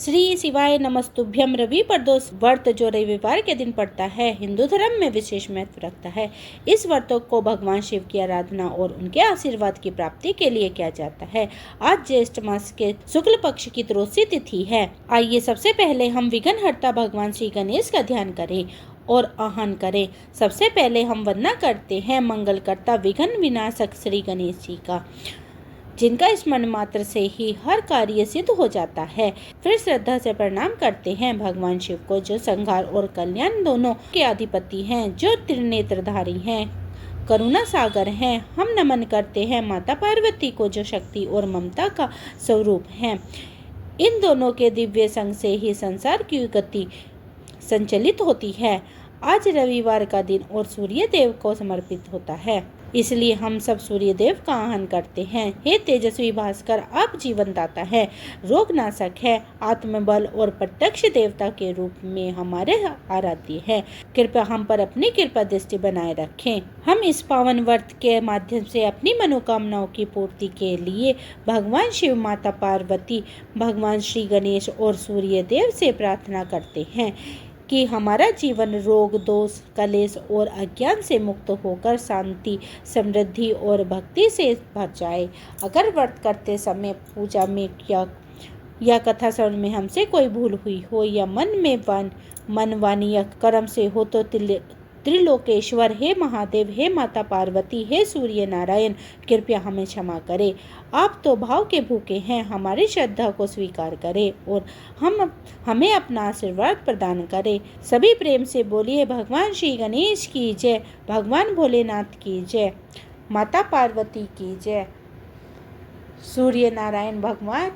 श्री शिवाय नमस्तुभ्यम। रवि प्रदोष व्रत जो रविवार के दिन पड़ता है, हिंदू धर्म में विशेष महत्व रखता है। इस व्रत को भगवान शिव की आराधना और उनके आशीर्वाद की प्राप्ति के लिए किया जाता है। आज ज्येष्ठ मास के शुक्ल पक्ष की त्रयोदशी तिथि है। आइए सबसे पहले हम विघ्नहर्ता भगवान श्री गणेश का ध्यान करें और आह्वान करें। सबसे पहले हम वंदना करते हैं मंगलकर्ता विघ्न विनाशक श्री गणेश जी का, जिनका स्मरण मात्र से ही हर कार्य सिद्ध हो जाता है। फिर श्रद्धा से प्रणाम करते हैं भगवान शिव को, जो संहार और कल्याण दोनों के अधिपति हैं, जो त्रिनेत्रधारी हैं, करुणा सागर हैं। हम नमन करते हैं माता पार्वती को, जो शक्ति और ममता का स्वरूप हैं। इन दोनों के दिव्य संग से ही संसार की गति संचलित होती है। आज रविवार का दिन और सूर्य देव को समर्पित होता है, इसलिए हम सब सूर्य देव का आह्वान करते हैं। हे तेजस्वी भास्कर, आप जीवन दाता है, रोग नाशक है, आत्मबल और प्रत्यक्ष देवता के रूप में हमारे आराध्य है। कृपया हम पर अपनी कृपा दृष्टि बनाए रखें। हम इस पावन व्रत के माध्यम से अपनी मनोकामनाओं की पूर्ति के लिए भगवान शिव, माता पार्वती, भगवान श्री गणेश और सूर्य देव से प्रार्थना करते हैं कि हमारा जीवन रोग, दोष, कलेश और अज्ञान से मुक्त होकर शांति, समृद्धि और भक्ति से भर जाए। अगर व्रत करते समय पूजा में या कथा श्रवण में हमसे कोई भूल हुई हो या मन वाणी या कर्म से हो तो त्रिलोकेश्वर, हे महादेव, हे माता पार्वती, हे सूर्य नारायण, कृपया हमें क्षमा करें। आप तो भाव के भूखे हैं, हमारी श्रद्धा को स्वीकार करें और हमें अपना आशीर्वाद प्रदान करें। सभी प्रेम से बोलिए, भगवान श्री गणेश की जय, भगवान भोलेनाथ की जय, माता पार्वती की जय, सूर्य नारायण भगवान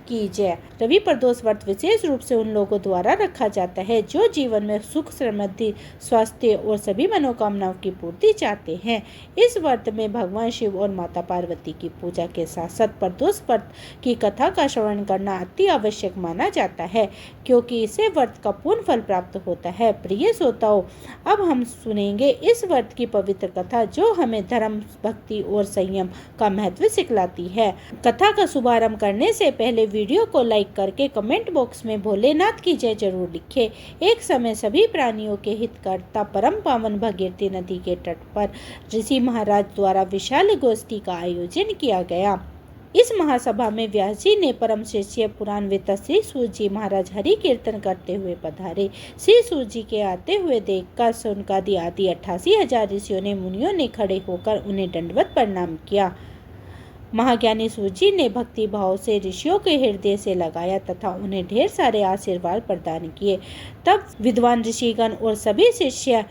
की जय। रवि प्रदोष व्रत विशेष रूप से उन लोगों द्वारा रखा जाता है जो जीवन में सुख, समृद्धि, स्वास्थ्य और सभी मनोकामनाओं की पूर्ति चाहते हैं। इस व्रत में भगवान शिव और माता पार्वती की पूजा के साथ साथ प्रदोष व्रत की कथा का श्रवण करना अति आवश्यक माना जाता है, क्योंकि इससे व्रत का पूर्ण फल प्राप्त होता है। प्रिय श्रोताओं, अब हम सुनेंगे इस व्रत की पवित्र कथा, जो हमें धर्म, भक्ति और संयम का महत्व सिखलाती है। कथा का शुभारंभ करने से पहले वीडियो को लाइक करके कमेंट बॉक्स में भोलेनाथ की जय जरूर लिखें। एक समय सभी प्राणियों के हितकर्ता परम पावन भागीरथी नदी के तट पर ऋषि महाराज द्वारा विशाल गोष्ठी का आयोजन किया गया। इस महासभा में व्यास जी ने परम शिष्य पुराण वेता श्री सूत जी महाराज हरि कीर्तन करते हुए पधारे। श्री सूत जी के आते हुए देखकर सौनकादि आदि 88,000 ऋषियों ने, मुनियों ने खड़े होकर उन्हें दंडवत प्रणाम किया। महाज्ञानी सूत जी ने भक्ति भाव से ऋषियों के हृदय से लगाया तथा उन्हें ढेर सारे आशीर्वाद प्रदान किए। तब विद्वान ऋषिगण और सभी शिष्य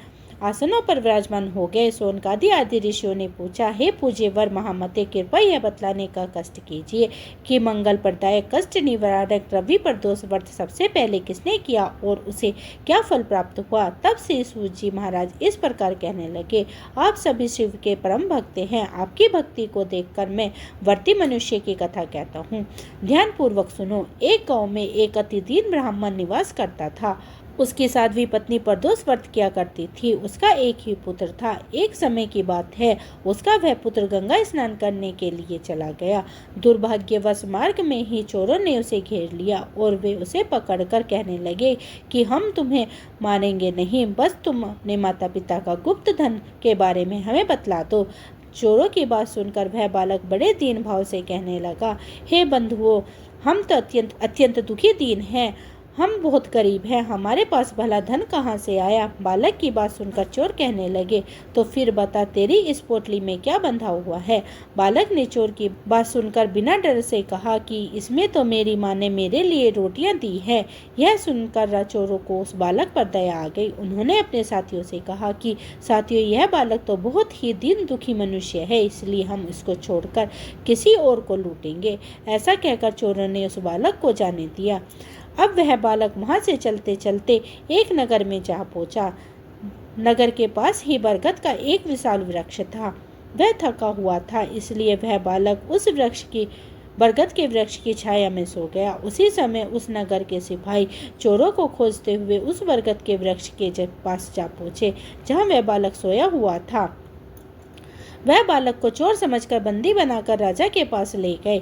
आसनों पर विराजमान हो गए। सौनकादि आदि ऋषियों ने पूछा, हे पूज्य वर महामते, कृपया यह बतलाने का कष्ट कीजिए कि मंगल प्रदायक, कष्ट निवारक रवि प्रदोष व्रत सबसे पहले किसने किया और उसे क्या फल प्राप्त हुआ। तब श्री सूत जी महाराज इस प्रकार कहने लगे, आप सभी शिव के परम भक्त हैं। आपकी भक्ति को देखकर मैं व्रती मनुष्य की कथा कहता हूँ। ध्यान पूर्वक सुनो। एक गाँव में एक अति दीन ब्राह्मण निवास करता था। उसकी साध्वी पत्नी प्रदोष व्रत किया करती थी। उसका एक ही पुत्र था। एक समय की बात है, उसका वह पुत्र गंगा स्नान करने के लिए चला गया। दुर्भाग्यवश मार्ग में ही चोरों ने उसे घेर लिया और वे उसे पकड़कर कहने लगे कि हम तुम्हें मारेंगे नहीं, बस तुम अपने माता पिता का गुप्त धन के बारे में हमें बतला दो। चोरों की बात सुनकर वह बालक बड़े दीन भाव से कहने लगा, हे बंधुओं, हम तो अत्यंत दुखी दीन हैं, हम बहुत गरीब हैं, हमारे पास भला धन कहाँ से आया। बालक की बात सुनकर चोर कहने लगे, तो फिर बता, तेरी इस पोटली में क्या बंधा हुआ है। बालक ने चोर की बात सुनकर बिना डर से कहा कि इसमें तो मेरी माँ ने मेरे लिए रोटियां दी हैं। यह सुनकर चोरों को उस बालक पर दया आ गई। उन्होंने अपने साथियों से कहा कि साथियों, यह बालक तो बहुत ही दीन दुखी मनुष्य है, इसलिए हम इसको छोड़कर किसी और को लूटेंगे। ऐसा कहकर चोरों ने उस बालक को जाने दिया। अब वह बालक वहां से चलते चलते एक नगर में जा पहुंचा। नगर के पास ही बरगद का एक विशाल वृक्ष था। वह थका हुआ था, इसलिए वह बालक उस बरगद के वृक्ष की छाया में सो गया। उसी समय उस नगर के सिपाही चोरों को खोजते हुए उस बरगद के वृक्ष के पास जा पहुंचे, जहां वह बालक सोया हुआ था। वह बालक को चोर समझकर बंदी बनाकर राजा के पास ले गए।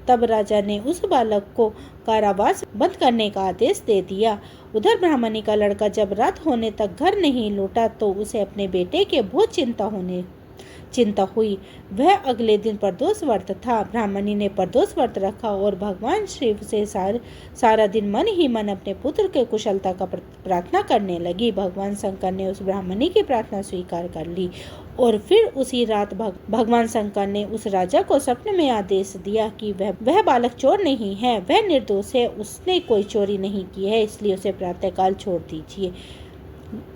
तब राजा ने उस बालक को कारावास बंद करने का आदेश दे दिया। उधर ब्राह्मणी का लड़का जब रात होने तक घर नहीं लौटा तो उसे अपने बेटे के बहुत चिंता हुई। वह अगले दिन प्रदोष व्रत था। ब्राह्मणी ने प्रदोष व्रत रखा और भगवान शिव से सारा दिन मन ही मन अपने पुत्र के कुशलता का प्रार्थना करने लगी। भगवान शंकर ने उस ब्राह्मणी की प्रार्थना स्वीकार कर ली और फिर उसी रात भगवान शंकर ने उस राजा को स्वप्न में आदेश दिया कि वह बालक चोर नहीं है, वह निर्दोष है, उसने कोई चोरी नहीं की है, इसलिए उसे प्रातःकाल छोड़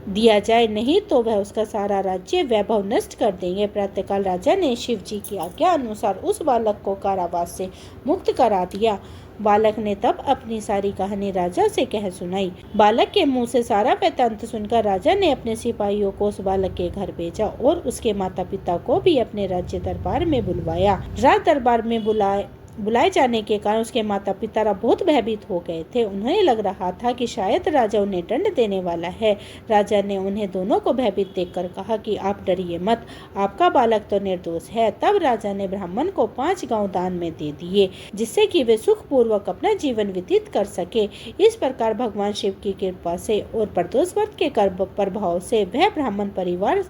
दिया जाए, नहीं तो वह उसका सारा राज्य वैभव नष्ट कर देंगे। प्रातःकाल राजा ने शिव जी की आज्ञा अनुसार उस बालक को कारावास से मुक्त करा दिया। बालक ने तब अपनी सारी कहानी राजा से कह सुनाई। बालक के मुंह से सारा वृत्तांत सुनकर राजा ने अपने सिपाहियों को उस बालक के घर भेजा और उसके माता पिता को भी अपने राज्य दरबार में बुलवाया। राज दरबार में बुलाए जाने के कारण उसके माता पिता बहुत भयभीत हो गए थे। उन्हें लग रहा था कि शायद राजा उन्हें दंड देने वाला है। राजा ने उन्हें दोनों को भयभीत देखकर कहा कि आप डरिए मत, आपका बालक तो निर्दोष है। तब राजा ने ब्राह्मण को 5 गांव दान में दे दिए, जिससे कि वे सुखपूर्वक अपना जीवन व्यतीत कर सके। इस प्रकार भगवान शिव की कृपा से और प्रदोष व्रत के प्रभाव से वह ब्राह्मण परिवार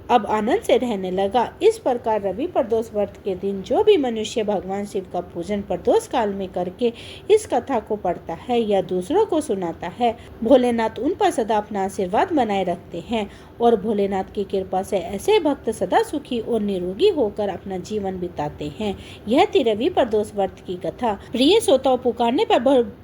अब आनंद से रहने लगा। इस प्रकार रवि प्रदोष व्रत के दिन जो भी मनुष्य भगवान शिव का पूजन प्रदोष काल में करके इस कथा को पढ़ता है या दूसरों को सुनाता है, भोलेनाथ उन पर सदा अपना आशीर्वाद बनाए रखते हैं और भोलेनाथ की कृपा से ऐसे भक्त सदा सुखी और निरोगी होकर अपना जीवन बिताते हैं। यह थी रवि प्रदोष व्रत की कथा। प्रिय श्रोताओं, पुकारने पर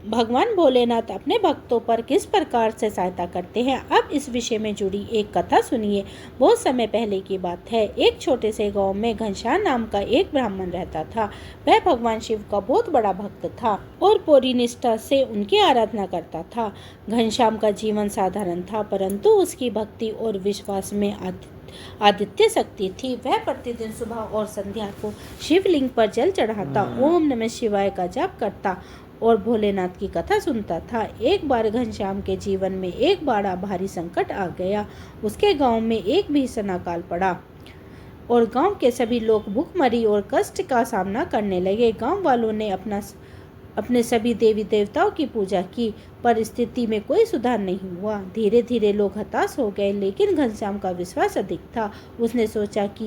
भगवान भोलेनाथ अपने भक्तों पर किस प्रकार से सहायता करते हैं, अब इस विषय में जुड़ी एक कथा सुनिए। बहुत समय पहले की बात है। एक छोटे से गांव में घनश्याम नाम का एक ब्राह्मण रहता था। वह भगवान शिव का बहुत बड़ा भक्त था और पूरी निष्ठा से उनकी आराधना करता था। घनश्याम का जीवन साधारण था, परंतु उसकी भक्ति और विश्वास में आदित्य शक्ति थी। वह प्रतिदिन सुबह और संध्या को शिवलिंग पर जल चढ़ाता, ओम नमः शिवाय का जाप करता और भोलेनाथ की कथा सुनता था। एक बार घनश्याम के जीवन में एक बड़ा भारी संकट आ गया। उसके गांव में एक भीषण अकाल पड़ा और गांव के सभी लोग भूखमरी और कष्ट का सामना करने लगे। गांव वालों ने अपने सभी देवी देवताओं की पूजा की, पर स्थिति में कोई सुधार नहीं हुआ। धीरे धीरे लोग हताश हो गए, लेकिन घनश्याम का विश्वास अधिक था। उसने सोचा कि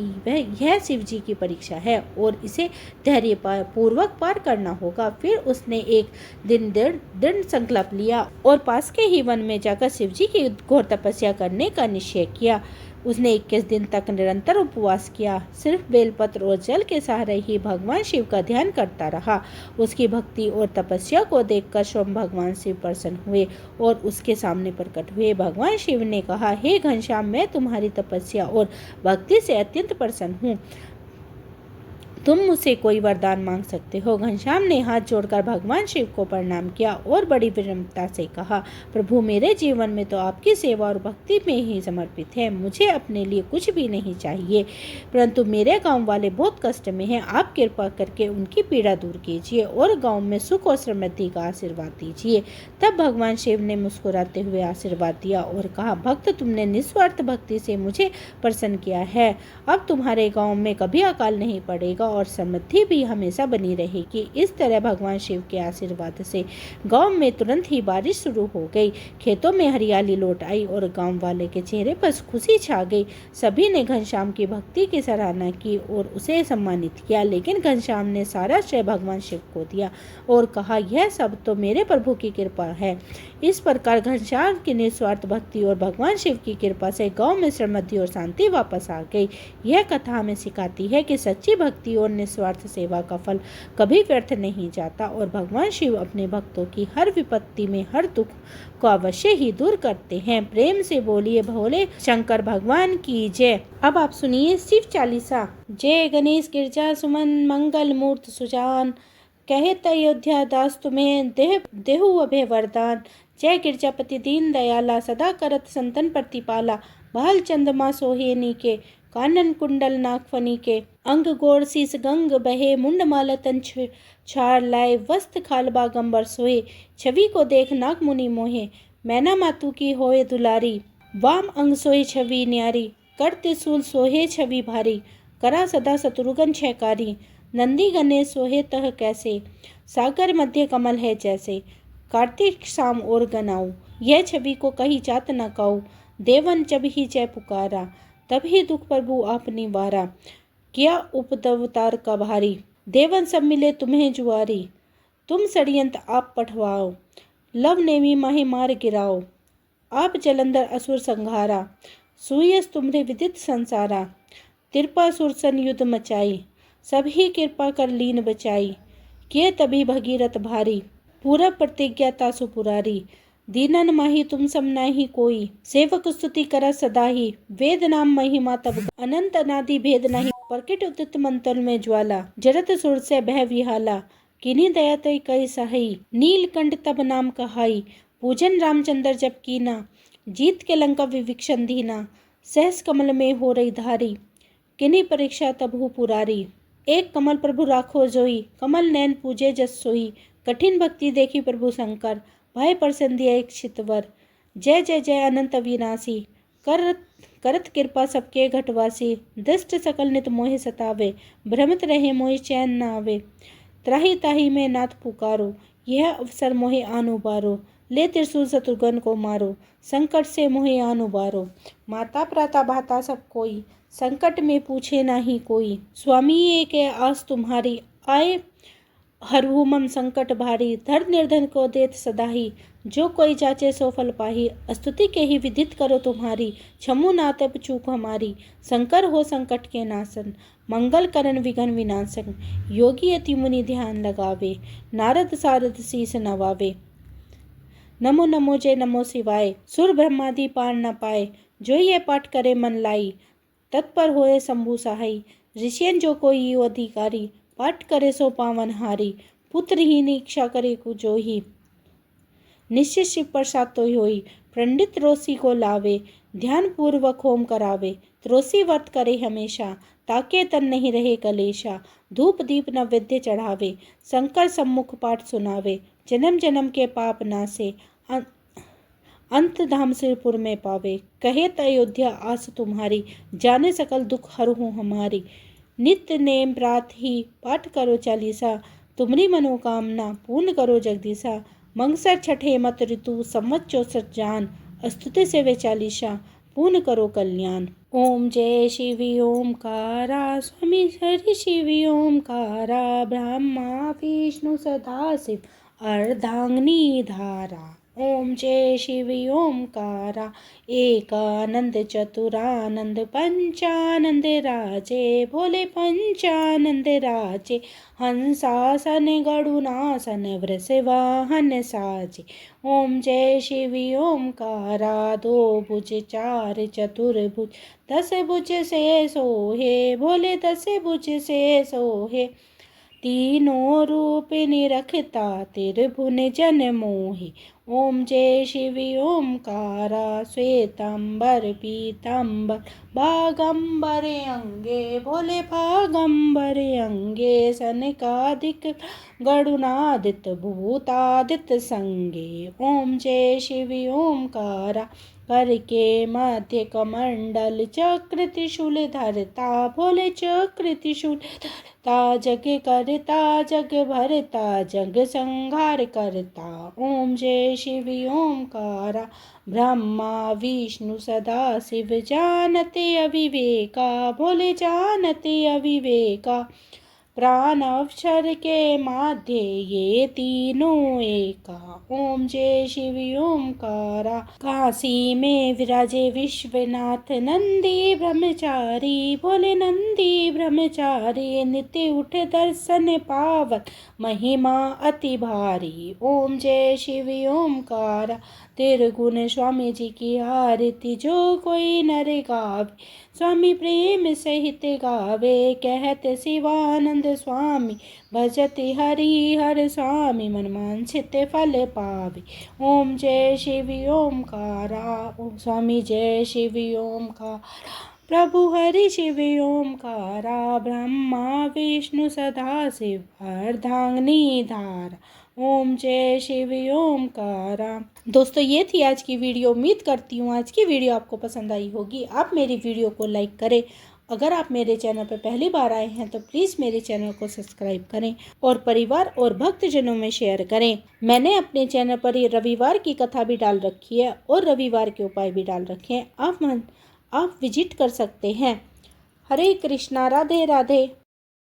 यह शिव जी की परीक्षा है और इसे धैर्यपूर्वक पार करना होगा। फिर उसने एक दिन दृढ़ संकल्प लिया और पास के ही वन में जाकर शिव जी की घोर तपस्या करने का निश्चय किया। उसने 21 दिन तक निरंतर उपवास किया, सिर्फ बेलपत्र और जल के सहारे ही भगवान शिव का ध्यान करता रहा। उसकी भक्ति और तपस्या को देखकर स्वयं भगवान शिव प्रसन्न हुए और उसके सामने प्रकट हुए। भगवान शिव ने कहा, हे घनश्याम, मैं तुम्हारी तपस्या और भक्ति से अत्यंत प्रसन्न हूँ। तुम मुझसे कोई वरदान मांग सकते हो। घनश्याम ने हाथ जोड़कर भगवान शिव को प्रणाम किया और बड़ी विनम्रता से कहा, प्रभु, मेरे जीवन में तो आपकी सेवा और भक्ति में ही समर्पित है। मुझे अपने लिए कुछ भी नहीं चाहिए, परंतु मेरे गांव वाले बहुत कष्ट में हैं। आप कृपा करके उनकी पीड़ा दूर कीजिए और गांव में सुख और समृद्धि का आशीर्वाद दीजिए। तब भगवान शिव ने मुस्कुराते हुए आशीर्वाद दिया और कहा, भक्त, तुमने निस्वार्थ भक्ति से मुझे प्रसन्न किया है। अब तुम्हारे गाँव में कभी अकाल नहीं पड़ेगा और समृद्धि भी हमेशा बनी रहेगी। इस तरह भगवान शिव के आशीर्वाद से गांव में तुरंत ही बारिश शुरू हो गई। खेतों में हरियाली लौट आई और गांव वाले के चेहरे पर खुशी छा गई। सभी ने घनश्याम की भक्ति की सराहना की और उसे सम्मानित किया, लेकिन घनश्याम ने सारा श्रेय भगवान शिव को दिया और कहा, यह सब तो मेरे प्रभु की कृपा है। इस प्रकार घनश्याम की निस्वार्थ भक्ति और भगवान शिव की कृपा से गांव में समृद्धि और शांति वापस आ गई। यह कथा हमें सिखाती है कि सच्ची भक्ति और निस्वार्थ सेवा का फल कभी व्यर्थ नहीं जाता और भगवान शिव अपने भक्तों की हर विपत्ति में हर दुख को अवश्य ही दूर करते हैं। प्रेम से बोलिए भोले शंकर भगवान की जय। अब आप सुनिए शिव चालीसा। जय गणेश गिरजा सुमन मंगल मूर्त सुजान, कहत अयोध्या दास तुम्हें देहु अभय वरदान। जय गिरजापति दीन दयाला, सदा करत संतन प्रतिपाला। भाल चंद्रमा सोहे नीके, कानन कुंडल नागफनी के। अंग गोड़ शीस गंग बहे, मुंड माला तन छाड़ लाए। वस्त्र खालबा गंबर सोहे, छवि को देख नाग मुनि मोहे। मैना मातु की होए दुलारी, वाम अंग सोहे छवि न्यारी। कर त्रिशूल सोहे छवि भारी, करा सदा शत्रुघ्न छयकारी। नंदी गणेश सोहे तह कैसे, सागर मध्य कमल है जैसे। कार्तिक शाम और गनाऊ, यह छवि को कही जात न काऊ। देवन जब ही जय पुकारा, तब ही दुख प्रभु आपनी वारा। किया उपदवतार का भारी, देवन सब मिले तुम्हें जुआरी। तुम षड्यंत्र आप पठवाओ, लव नेमी माही मार गिराओ। आप जलंधर असुर संहारा, सुयस तुम्हारे विदित संसारा। तिरपा सुरसन युद्ध मचाई, सभी कृपा कर लीन बचाई। किए तभी भगीरथ भारी, पूरा प्रतिज्ञा तासु पुरारी। दीनन माही तुम सम नाही कोई, सेवक स्तुति करा सदा ही। वेद नाम महिमा तब अनंत अनादि भेद नहीं। प्रकट उदित मंतल में ज्वाला, जरत सुर से भय विहाला। किन्हीं दया तय कई सहाई, नीलकंठ तब नाम कहाई। पूजन रामचंद्र जब कीना, जीत के लंका विभीषण दीना। सहस कमल में हो रही धारी, किन्हीं परीक्षा तब हु पुरारी। एक कमल प्रभु राखो जोई, कमल नैन पूजे जस सोई। कठिन भक्ति देखी प्रभु शंकर, भाई प्रसन्न दिया एक चितवर। जय जय जय अनंत अविनाशी, करत कृपा सबके घटवासी। दुष्ट सकल नित मोहि सतावे, भ्रमित रहे मोहि चैन न आवे। त्राहि ताहि में नाथ पुकारो, यह अवसर मोहि आन उबारो। ले त्रिशूल शत्रुघ्न को मारो, संकट से मोहि आन उबारो। माता प्राता भाता सब कोई, संकट में पूछे नाही कोई। स्वामी एक है आस तुम्हारी, आए हरहु मम संकट भारी। धर निर्धन को देत सदाही, जो कोई जाचे सो फल पाही। स्तुति के ही विदित करो तुम्हारी, क्षमु नातप चूक हमारी। शंकर हो संकट के नाशन, मंगल करण विघ्न विनाशन। योगी अति मुनि ध्यान लगावे, नारद सारद शीस नवावे। नमो नमो जय नमो शिवाय, सुर ब्रह्मादि पार न पाए। जो ये पाठ करे मन लाई, तत्पर होए शंभु सहाय। ऋषियन जो कोई अधिकारी, पाठ करे सो पावन हारी। पुत्रहीन इच्छा करे कुजोही, निश्चित शिव प्रसाद तो होई। पंडित रोसी को लावे, ध्यान पूर्वक होम करावे। त्रोसी व्रत करे हमेशा, ताके तन नहीं रहे कलेशा। धूप दीप नैवेद्य चढ़ावे, शंकर सम्मुख पाठ सुनावे। जन्म जन्म के पाप नासे, अंत धाम सिरपुर में पावे। कहे त अयोध्या आस तुम्हारी, जाने सकल दुख हरहु हमारी। नित्य नेम प्रात ही पाठ करो चालीसा, तुम्हारी मनोकामना पूर्ण करो जगदीशा। मंगसर छठे मत ऋतु, संवत 64 जान। स्तुति से वे चालीसा, पूर्ण करो कल्याण। ओम जय शिव ओमकारा, स्वामी हरि शिव ओमकारा। ब्रह्मा विष्णु सदाशिव, अर्धांगिनी धारा। ओम जय शिव ओमकारा, एकानंद चतुरानंद पंचानंद राजे। भोले पंचानंद राजे, हंसासन गरुणासन वृषवाहन साजे। ओम जय शिव ओमकारा, दो भुज चार चतुर्भुज, 10 भुज से सोहे। भोले 10 भुज से सोहे, तीनों रूप निरखता त्रिभुवन जन मोहि। ओम जय शिव ओमकारा, श्वेतांबर पीतांबर बागंबर अंगे। भोले बागंबर अंगे, सनकादिक गरुणादित भूतादित संगे। ओम जय शिव ओमकारा, कर के मध्य कमंडल चक्र त्रिशूल धरता। भोले चक्र त्रिशूल धरता, जग करता जग भरता, जग संहार करता। ओम जय शिव ओमकारा, ब्रह्मा विष्णु सदा शिव जानते अविवेका। भोले जानते अविवेका, प्राण अक्षर के माध्य ये तीनों एका। ओम जय शिव ओमकारा, काशी में विराजे विश्वनाथ नंदी ब्रह्मचारी। भोले नंदी ब्रह्मचारी, नित्य उठ दर्शन पावन, महिमा अति भारी। ओम जय शिव ओमकारा, तिरगुण स्वामी जी की आरती जो कोई नर गावे। स्वामी प्रेम सहित गावे, कहते शिवानंद स्वामी, भजति हरि हर स्वामी, मन वांछित फल पावे। ओम जय शिव ओमकारा, ओम स्वामी जय शिव ओमकारा। प्रभु हरि शिव ओमकारा, ब्रह्मा विष्णु सदा शिव, अर्धांगिनी धारा। ओम जय शिव ओमकारा। दोस्तों ये थी आज की वीडियो। उम्मीद करती हूँ आज की वीडियो आपको पसंद आई होगी। आप मेरी वीडियो को लाइक करें अगर आप मेरे चैनल पर पहली बार आए हैं तो प्लीज़ मेरे चैनल को सब्सक्राइब करें और परिवार और भक्तजनों में शेयर करें। मैंने अपने चैनल पर ये रविवार की कथा भी डाल रखी है और रविवार के उपाय भी डाल रखे हैं, आप विजिट कर सकते हैं। हरे कृष्णा, राधे राधे।